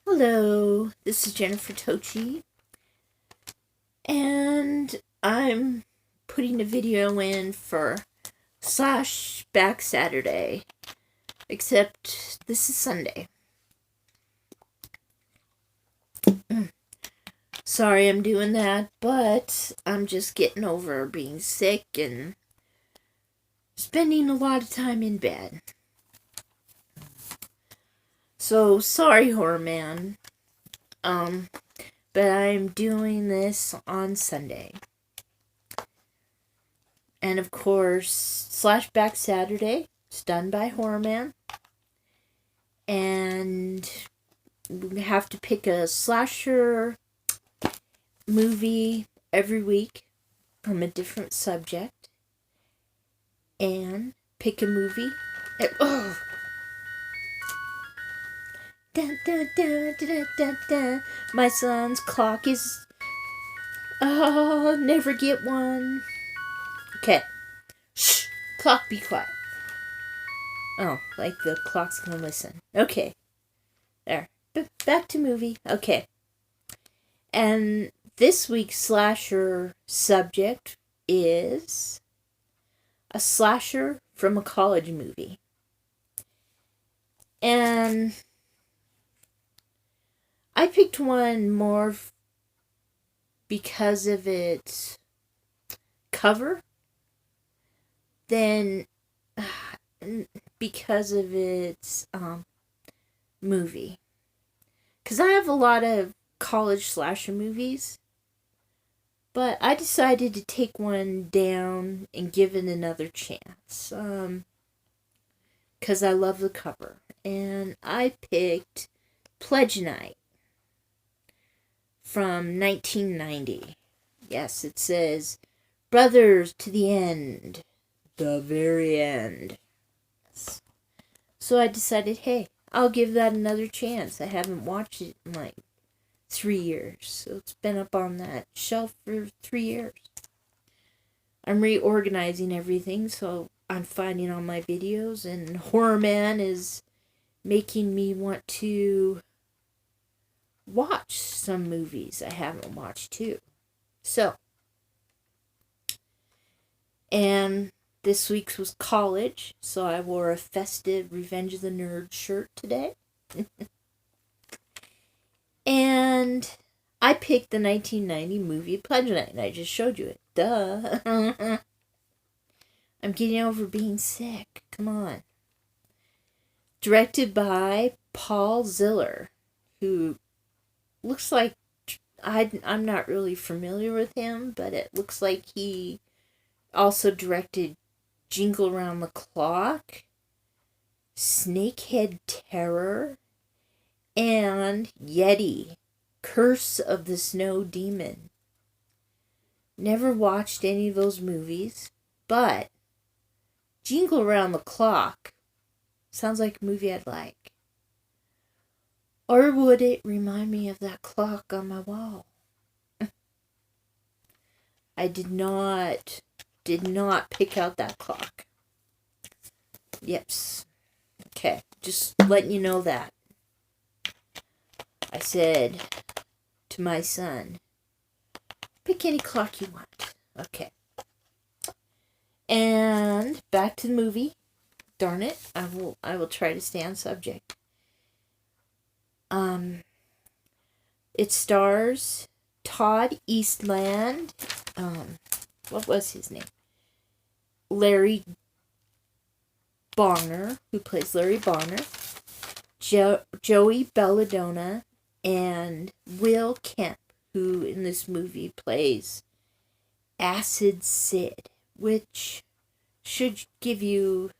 Hello, this is Jennifer Tochi, and I'm putting a video in for Slash Back Saturday, except this is Sunday. Sorry I'm doing that, but I'm just getting over being sick and spending a lot of time in bed. So, sorry, Horror Man. But I'm doing this on Sunday. And of course, Slash Back Saturday, it's done by Horror Man. And we have to pick a slasher movie every week from a different subject. And pick a movie. Oh! Dun, dun, dun, dun, dun, dun. My son's clock is. Oh, never get one. Okay. Shh! Clock, be quiet. Oh, like the clock's gonna listen. Okay. There. Back to movie. Okay. And this week's slasher subject is a slasher from a college movie. And I picked one more because of its cover than because of its movie. Because I have a lot of college slasher movies, but I decided to take one down and give it another chance. Because I love the cover. And I picked Pledge Night from 1990. Yes, it says, Brothers to the end. The very end. Yes. So I decided, hey, I'll give that another chance. I haven't watched it in like 3 years. So it's been up on that shelf for 3 years. I'm reorganizing everything, so I'm finding all my videos, and Horror Man is making me want to watch some movies I haven't watched too. So, and this week's was college, so I wore a festive Revenge of the Nerds shirt today. And I picked the 1990 movie Pledge Night, and I just showed you it. Duh. I'm getting over being sick. Come on. Directed by Paul Ziller, who looks like I'm not really familiar with him, but it looks like he also directed Jingle Around the Clock, Snakehead Terror, and Yeti, Curse of the Snow Demon. Never watched any of those movies, but Jingle Around the Clock sounds like a movie I'd like. Or would it remind me of that clock on my wall? I did not pick out that clock. Yeps. Okay, just letting you know that. I said to my son, pick any clock you want. Okay. And back to the movie. Darn it, I will try to stay on subject. It stars Todd Eastland. What was his name? Larry Bonner, who plays Larry Bonner. Joey Belladonna, and Will Kemp, who in this movie plays Acid Sid, which should give you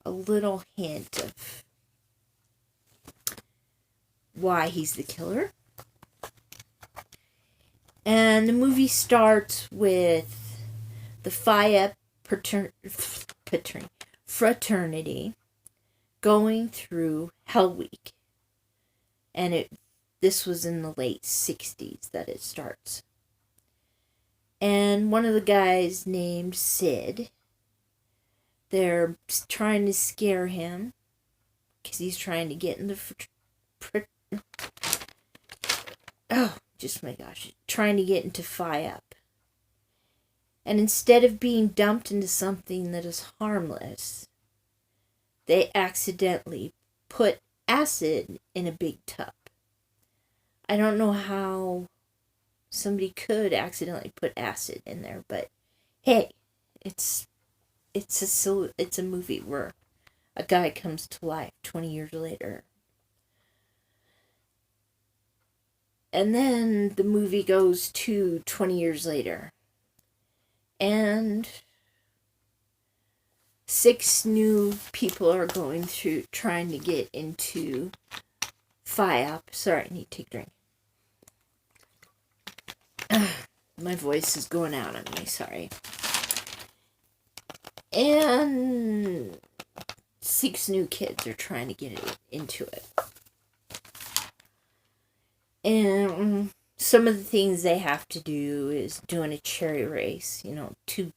a little hint of why he's the killer. And the movie starts with the Phi fraternity going through Hell Week. And this was in the late 60s that it starts. And one of the guys named Sid, they're trying to scare him because he's trying to get in the just my gosh, trying to get into Phi Up. And instead of being dumped into something that is harmless, they accidentally put acid in a big tub. I don't know how somebody could accidentally put acid in there, but hey, it's a movie where a guy comes to life 20 years later. And then the movie goes to 20 years later. And 6 new people are going through trying to get into Phi Up. Sorry, I need to take a drink. My voice is going out on me, sorry. And 6 new kids are trying to get into it. And some of the things they have to do is doing a cherry race. 2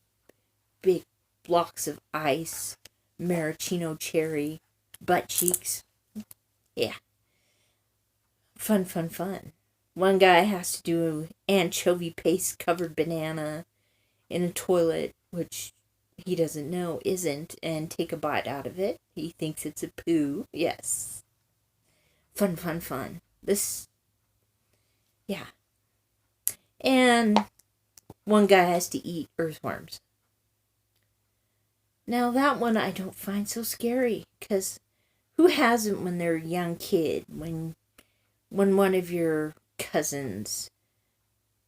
big blocks of ice, maraschino cherry, butt cheeks. Yeah. Fun. One guy has to do anchovy paste covered banana in a toilet, which he doesn't know isn't, and take a bite out of it. He thinks it's a poo. Yes. Fun. Yeah. And one guy has to eat earthworms. Now that one I don't find so scary, because who hasn't when they're a young kid, when one of your cousins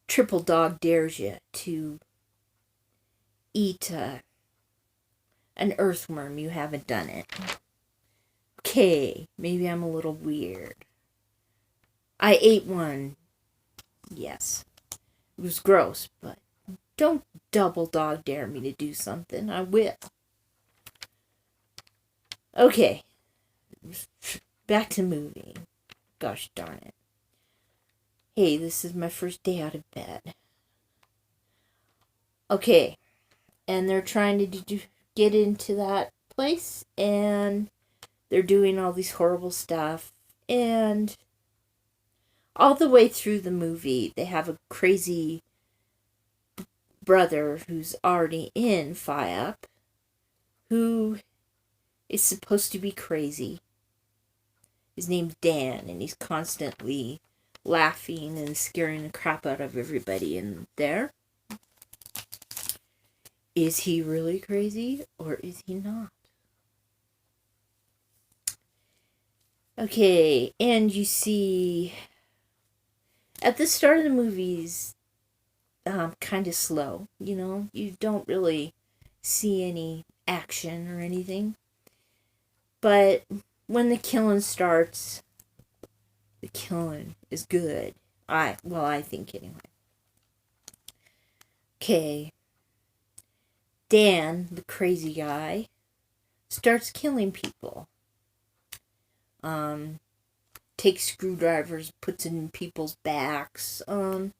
triple dog dares you to eat an earthworm, you haven't done it. Okay, maybe I'm a little weird. I ate one. Yes. It was gross, but don't double dog dare me to do something. I will. Okay. Back to movie. Gosh darn it. Hey, this is my first day out of bed. Okay. And they're trying to get into that place, and they're doing all these horrible stuff, and all the way through the movie, they have a crazy brother who's already in Phi Up, who is supposed to be crazy. His name's Dan, and he's constantly laughing and scaring the crap out of everybody in there. Is he really crazy, or is he not? Okay, and you see, at the start of the movies, kind of slow, you don't really see any action or anything. But when the killing starts, the killing is good. I think anyway. Okay. Dan, the crazy guy, starts killing people. Takes screwdrivers, puts it in people's backs. Little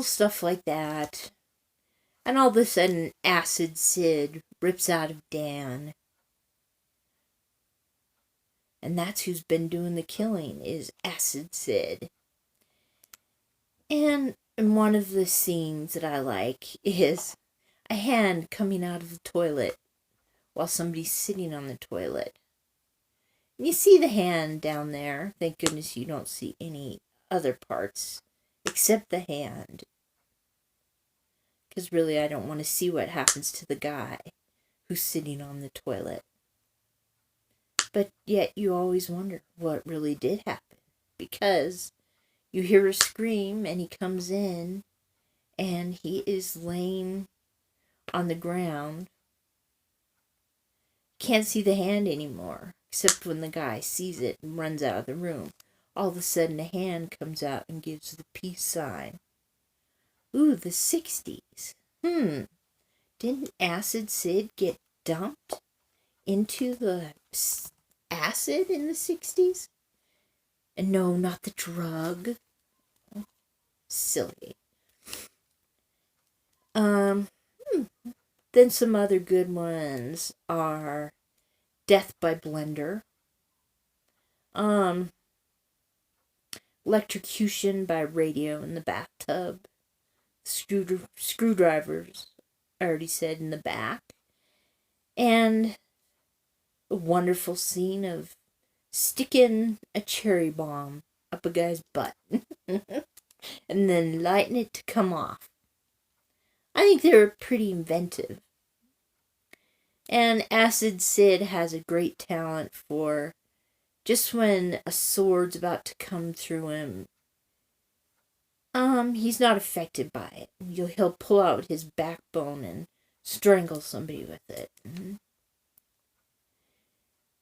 stuff like that. And all of a sudden, Acid Sid rips out of Dan. And that's who's been doing the killing, is Acid Sid. And one of the scenes that I like is a hand coming out of the toilet while somebody's sitting on the toilet. And you see the hand down there. Thank goodness you don't see any other parts except the hand. Because really, I don't want to see what happens to the guy who's sitting on the toilet. But yet you always wonder what really did happen. Because you hear a scream and he comes in and he is laying on the ground. Can't see the hand anymore, except when the guy sees it and runs out of the room. All of a sudden a hand comes out and gives the peace sign. Ooh, the 60s. Didn't Acid Sid get dumped into the acid in the 60s? And no, not the drug. Silly. Then some other good ones are Death by Blender. electrocution by radio in the bathtub. Screwdrivers, I already said, in the back. And a wonderful scene of sticking a cherry bomb up a guy's butt. And then lighting it to come off. I think they're pretty inventive. And Acid Sid has a great talent for just when a sword's about to come through him, he's not affected by it. He'll pull out his backbone and strangle somebody with it.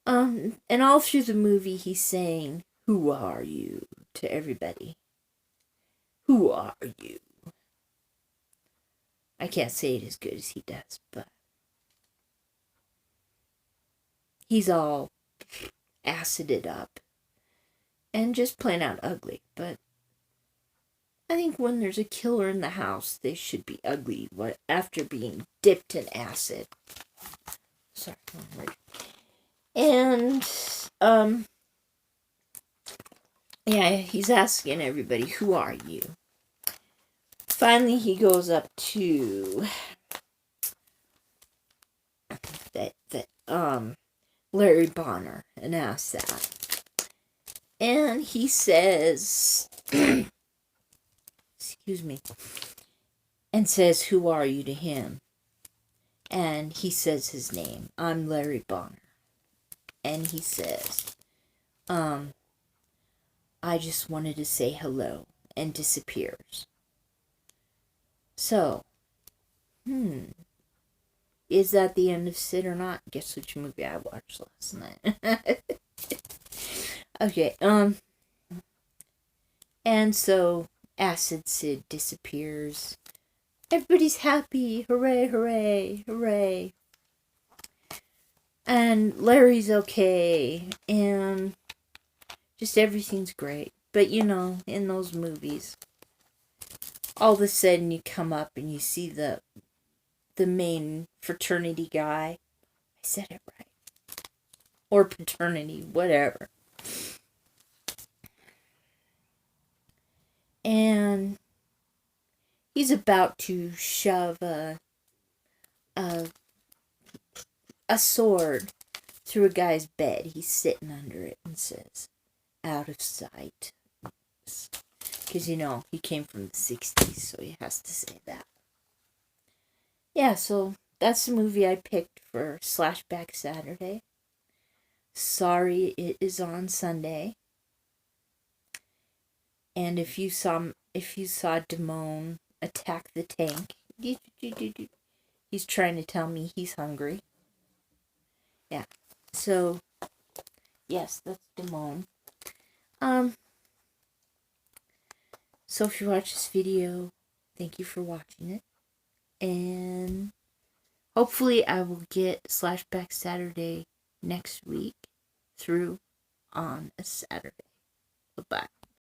And all through the movie he's saying, "Who are you?" to everybody. Who are you? I can't say it as good as he does, but he's all acided up and just plain out ugly. But I think when there's a killer in the house, they should be ugly after being dipped in acid. Sorry, and yeah, he's asking everybody, "Who are you?" Finally, he goes up to Larry Bonner and asks that. And he says, excuse me, and says, "Who are you?" to him. And he says his name. "I'm Larry Bonner." And he says, "I just wanted to say hello," and disappears. So, is that the end of Sid or not? Guess which movie I watched last night. Okay, and so Acid Sid disappears. Everybody's happy. Hooray, hooray, hooray. And Larry's okay. And just everything's great. But in those movies, all of a sudden you come up and you see the main fraternity guy. I said it right. Or paternity, whatever. And he's about to shove a sword through a guy's bed. He's sitting under it and says, "Out of sight." Because, he came from the 60s, so he has to say that. Yeah, so that's the movie I picked for Slashback Saturday. Sorry it is on Sunday. And if you saw Damone attack the tank, he's trying to tell me he's hungry. Yeah. So, yes, that's Damone. So if you watch this video, thank you for watching it. And hopefully I will get Slashback Saturday next week through on a Saturday. Bye-bye.